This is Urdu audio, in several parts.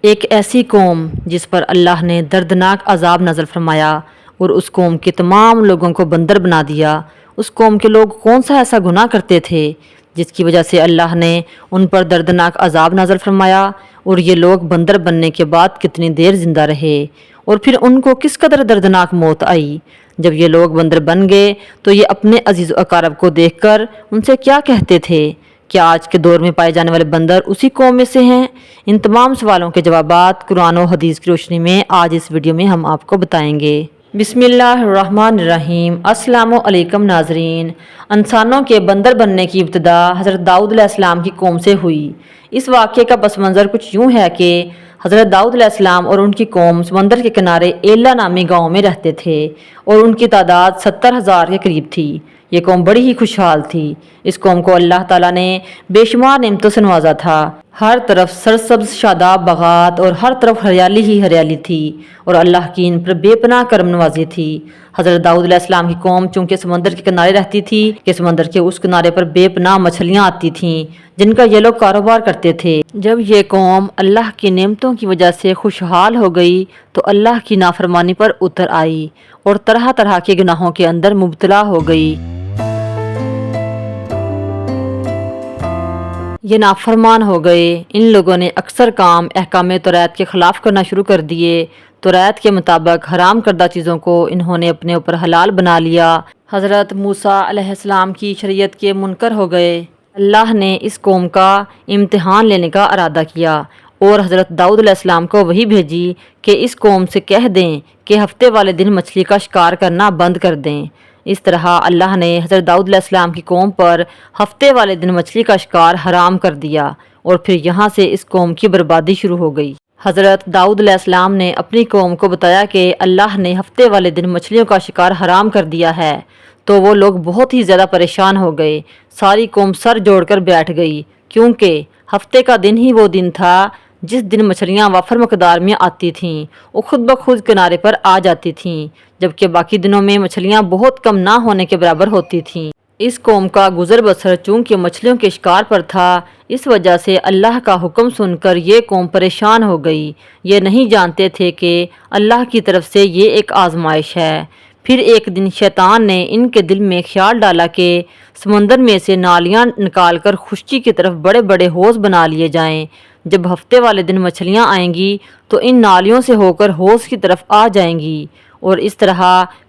ایک ایسی قوم جس پر اللہ نے دردناک عذاب نازل فرمایا اور اس قوم کے تمام لوگوں کو بندر بنا دیا۔ اس قوم کے لوگ کون سا ایسا گناہ کرتے تھے جس کی وجہ سے اللہ نے ان پر دردناک عذاب نازل فرمایا، اور یہ لوگ بندر بننے کے بعد کتنی دیر زندہ رہے، اور پھر ان کو کس قدر دردناک موت آئی۔ جب یہ لوگ بندر بن گئے تو یہ اپنے عزیز و اقارب کو دیکھ کر ان سے کیا کہتے تھے؟ کیا آج کے دور میں پائے جانے والے بندر اسی قوم میں سے ہیں؟ ان تمام سوالوں کے جوابات قرآن و حدیث کی روشنی میں آج اس ویڈیو میں ہم آپ کو بتائیں گے۔ بسم اللہ الرحمن الرحیم۔ السلام علیکم ناظرین۔ انسانوں کے بندر بننے کی ابتدا حضرت داؤد علیہ السلام کی قوم سے ہوئی۔ اس واقعے کا پس منظر کچھ یوں ہے کہ حضرت داؤد علیہ السلام اور ان کی قوم سمندر کے کنارے ایلا نامی گاؤں میں رہتے تھے، اور ان کی تعداد 70,000 کے قریب تھی۔ یہ قوم بڑی ہی خوشحال تھی۔ اس قوم کو اللہ تعالیٰ نے بے شمار نعمتوں سے نوازا تھا۔ ہر طرف سرسبز شاداب باغات اور ہر طرف ہریالی ہی ہریالی تھی، اور اللہ کی ان پر بے پناہ کرم نوازی تھی۔ حضرت داؤد علیہ السلام کی قوم چونکہ سمندر کے کنارے رہتی تھی کہ سمندر کے اس کنارے پر بے پناہ مچھلیاں آتی تھیں جن کا یہ لوگ کاروبار کرتے تھے۔ جب یہ قوم اللہ کی نعمتوں کی وجہ سے خوشحال ہو گئی تو اللہ کی نافرمانی پر اتر آئی اور طرح طرح کے گناہوں کے اندر مبتلا ہو گئی۔ یہ نافرمان ہو گئے۔ ان لوگوں نے اکثر کام احکام توریت کے خلاف کرنا شروع کر دیے۔ توریت کے مطابق حرام کردہ چیزوں کو انہوں نے اپنے اوپر حلال بنا لیا۔ حضرت موسیٰ علیہ السلام کی شریعت کے منکر ہو گئے۔ اللہ نے اس قوم کا امتحان لینے کا ارادہ کیا اور حضرت داؤد علیہ السلام کو وحی بھیجی کہ اس قوم سے کہہ دیں کہ ہفتے والے دن مچھلی کا شکار کرنا بند کر دیں۔ اس طرح اللہ نے حضرت داؤد علیہ السلام کی قوم پر ہفتے والے دن مچھلی کا شکار حرام کر دیا، اور پھر یہاں سے اس قوم کی بربادی شروع ہو گئی۔ حضرت داؤد علیہ السلام نے اپنی قوم کو بتایا کہ اللہ نے ہفتے والے دن مچھلیوں کا شکار حرام کر دیا ہے، تو وہ لوگ بہت ہی زیادہ پریشان ہو گئے۔ ساری قوم سر جوڑ کر بیٹھ گئی، کیونکہ ہفتے کا دن ہی وہ دن تھا جس دن مچھلیاں وافر مقدار میں آتی تھیں، وہ خود بخود کنارے پر آ جاتی تھیں، جبکہ باقی دنوں میں مچھلیاں بہت کم نہ ہونے کے برابر ہوتی تھیں۔ اس قوم کا گزر بسر چونکہ مچھلیوں کے شکار پر تھا، اس وجہ سے اللہ کا حکم سن کر یہ قوم پریشان ہو گئی۔ یہ نہیں جانتے تھے کہ اللہ کی طرف سے یہ ایک آزمائش ہے۔ پھر ایک دن شیطان نے ان کے دل میں خیال ڈالا کہ سمندر میں سے نالیاں نکال کر خشکی کی طرف بڑے بڑے حوض بنا لیے جائیں۔ جب ہفتے والے دن مچھلیاں آئیں گی تو ان نالیوں سے ہو کر حوض کی طرف آ جائیں گی، اور اس طرح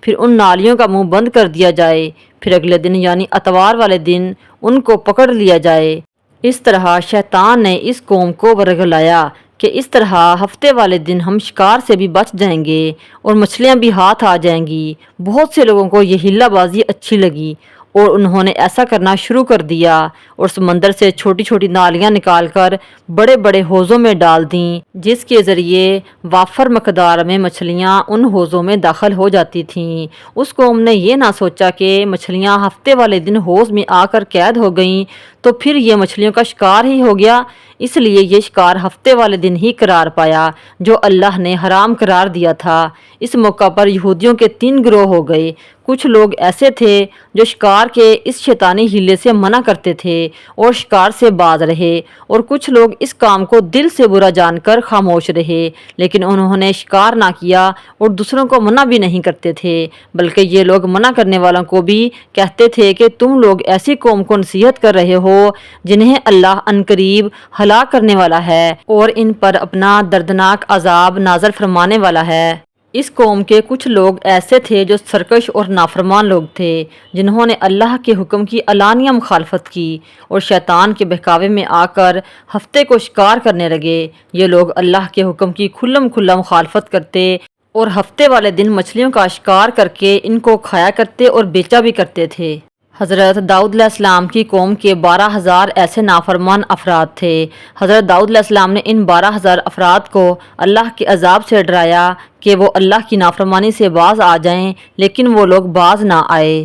پھر ان نالیوں کا منہ بند کر دیا جائے۔ پھر اگلے دن یعنی اتوار والے دن ان کو پکڑ لیا جائے۔ اس طرح شیطان نے اس قوم کو ورگلایا کہ اس طرح ہفتے والے دن ہم شکار سے بھی بچ جائیں گے اور مچھلیاں بھی ہاتھ آ جائیں گی۔ بہت سے لوگوں کو یہ ہیلا بازی اچھی لگی اور انہوں نے ایسا کرنا شروع کر دیا، اور سمندر سے چھوٹی چھوٹی نالیاں نکال کر بڑے بڑے حوضوں میں ڈال دیں، جس کے ذریعے وافر مقدار میں مچھلیاں ان حوضوں میں داخل ہو جاتی تھیں۔ اس قوم نے یہ نہ سوچا کہ مچھلیاں ہفتے والے دن حوض میں آ کر قید ہو گئیں تو پھر یہ مچھلیوں کا شکار ہی ہو گیا، اس لیے یہ شکار ہفتے والے دن ہی قرار پایا جو اللہ نے حرام قرار دیا تھا۔ اس موقع پر یہودیوں کے 3 گروہ ہو گئے۔ کچھ لوگ ایسے تھے جو شکار کے اس شیطانی ہیلے سے منع کرتے تھے اور شکار سے باز رہے، اور کچھ لوگ اس کام کو دل سے برا جان کر خاموش رہے، لیکن انہوں نے شکار نہ کیا اور دوسروں کو منع بھی نہیں کرتے تھے، بلکہ یہ لوگ منع کرنے والوں کو بھی کہتے تھے کہ تم لوگ ایسی قوم کو نصیحت کر رہے ہو جنہیں اللہ عنقریب ہلاک کرنے والا ہے اور ان پر اپنا دردناک عذاب نازل فرمانے والا ہے۔ اس قوم کے کچھ لوگ ایسے تھے جو سرکش اور نافرمان لوگ تھے، جنہوں نے اللہ کے حکم کی علانیہ مخالفت کی اور شیطان کے بہکاوے میں آ کر ہفتے کو شکار کرنے لگے۔ یہ لوگ اللہ کے حکم کی کھلم کھلا مخالفت کرتے اور ہفتے والے دن مچھلیوں کا شکار کر کے ان کو کھایا کرتے اور بیچا بھی کرتے تھے۔ حضرت داؤد علیہ السلام کی قوم کے 12,000 ایسے نافرمان افراد تھے۔ حضرت داؤد علیہ السلام نے ان 12,000 افراد کو اللہ کے عذاب سے ڈرایا کہ وہ اللہ کی نافرمانی سے باز آ جائیں، لیکن وہ لوگ باز نہ آئے۔